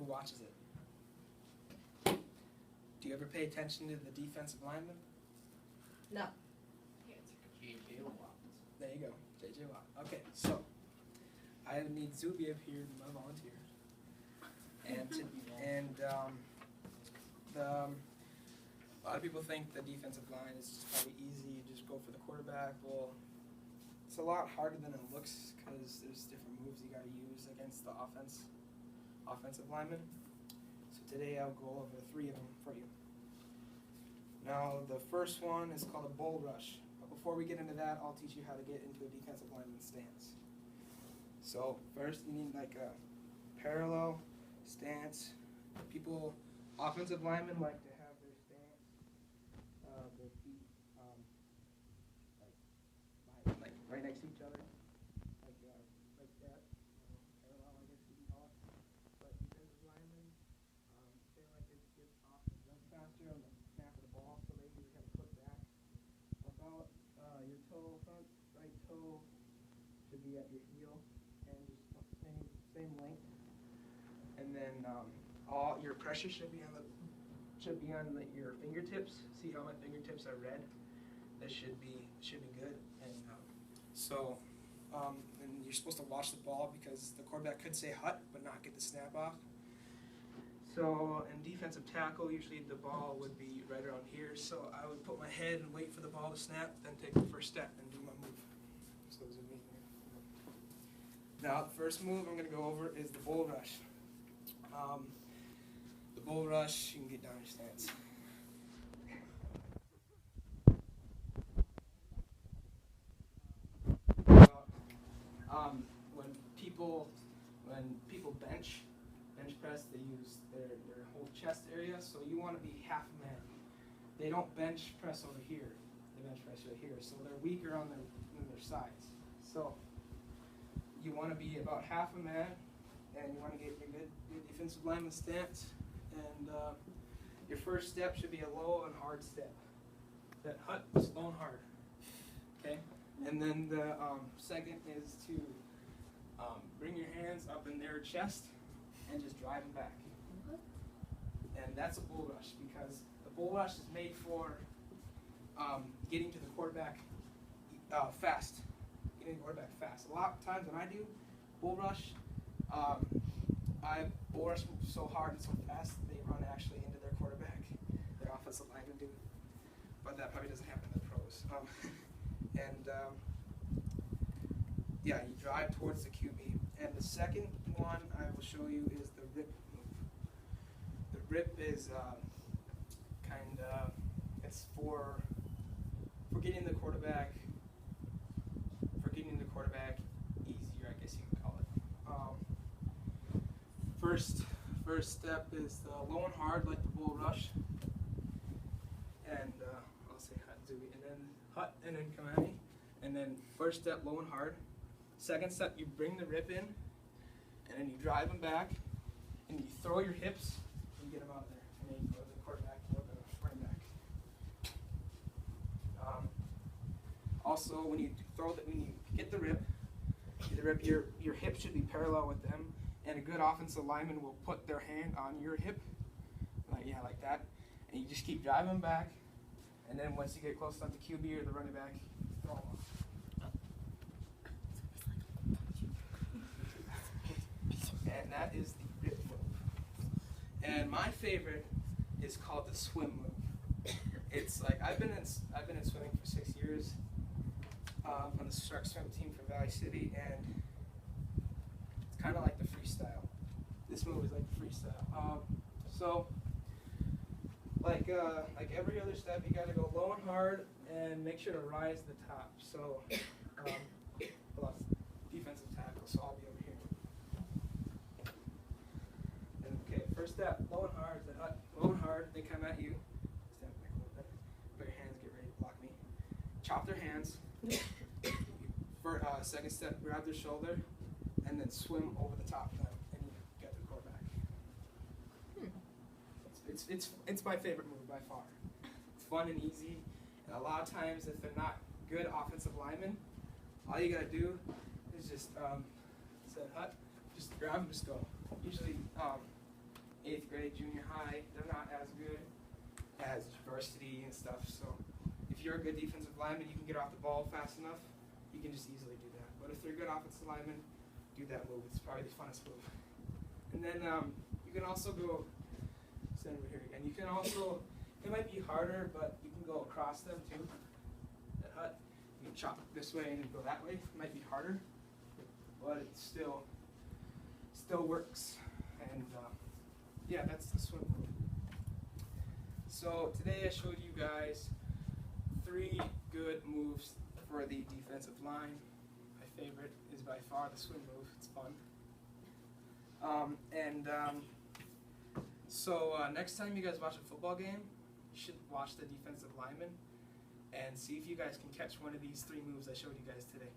who watches it. Do you ever pay attention to the defensive lineman? No. J.J. Watt. There you go, J.J. Watt. Okay, so I need Zubi up here, my volunteer. A lot of people think the defensive line is just probably easy, you just go for the quarterback. Well, it's a lot harder than it looks because there's different moves you got to use against the offensive lineman. So today I'll go over 3 of them for you. Now the first one is called a bull rush. But before we get into that, I'll teach you how to get into a defensive lineman stance. So first you need like a parallel stance. Offensive linemen like to have their stance, their feet like right next to each other, like that, parallel, I guess you can call it. But defensive linemen, they like to get off and jump faster on the snap of the ball, so they usually have a foot back. About your toe, front right toe should be at your heel, and just same length. And then all your pressure should be on your fingertips. See how my fingertips are red? That should be good. And and you're supposed to watch the ball because the quarterback could say hut but not get the snap off. So in defensive tackle, usually the ball would be right around here. So I would put my head and wait for the ball to snap, then take the first step and do my move. So those are me here. Now the first move I'm going to go over is the bull rush. The bull rush, you can get down your stance. When people bench press, they use their whole chest area. So you want to be half a man. They don't bench press over here. They bench press right here. So they're weaker on their sides. So you want to be about half a man, and you want to get your good defensive lineman stance. And your first step should be a low and hard step. That hut is low and hard. Okay? And then the second is to bring your hands up in their chest and just drive them back. And that's a bull rush because the bull rush is made for getting to the quarterback fast. Getting the quarterback fast. A lot of times when I do bull rush, I bull rush so hard and so fast they run actually into their quarterback. Their offensive linemen do. But that probably doesn't happen in the pros. Yeah, you drive towards the QB. And the second one I will show you is the rip move. The rip is it's for getting the quarterback easier, I guess you can call it. First step is the low and hard, like the bull rush. And I'll say hut, Zooey, and then hut, and then come at me. And then first step, low and hard. Second step, you bring the rip in, and then you drive them back, and you throw your hips, and get them out of there. And then you go to the quarterback or the running back. Also, when you get the rip, your hip should be parallel with them, and a good offensive lineman will put their hand on your hip, like that, and you just keep driving them back, and then once you get close enough to QB or the running back, throw them off. And that is the rip move. And my favorite is called the swim move. It's like I've been in swimming for 6 years on the shark swim team for Valley City, and it's kind of like the freestyle. This move is like the freestyle. So like every other step, you got to go low and hard and make sure to rise to the top. So plus defensive tackle. So I'll be over here. Okay, first step, low and hard, low and hard, they come at you. Stand back a little bit. Put your hands, get ready to block me. Chop their hands. Second step, grab their shoulder, and then swim over the top of them, and you get the quarterback. It's my favorite move by far. It's fun and easy, and a lot of times if they're not good offensive linemen, all you gotta do is just set hut, just grab them, just go. Usually 8th grade, junior high, they're not as good as varsity and stuff. So if you're a good defensive lineman, you can get off the ball fast enough, you can just easily do that. But if you're a good offensive lineman, do that move. It's probably the funnest move. And then you can also go, stand over here again. You can also, it might be harder, but you can go across them too. That hut, you can chop this way and go that way. It might be harder, but it still works. And yeah, that's the swim move. So today I showed you guys 3 good moves for the defensive line. My favorite is by far the swim move. It's fun. So next time you guys watch a football game, you should watch the defensive lineman and see if you guys can catch one of these 3 moves I showed you guys today.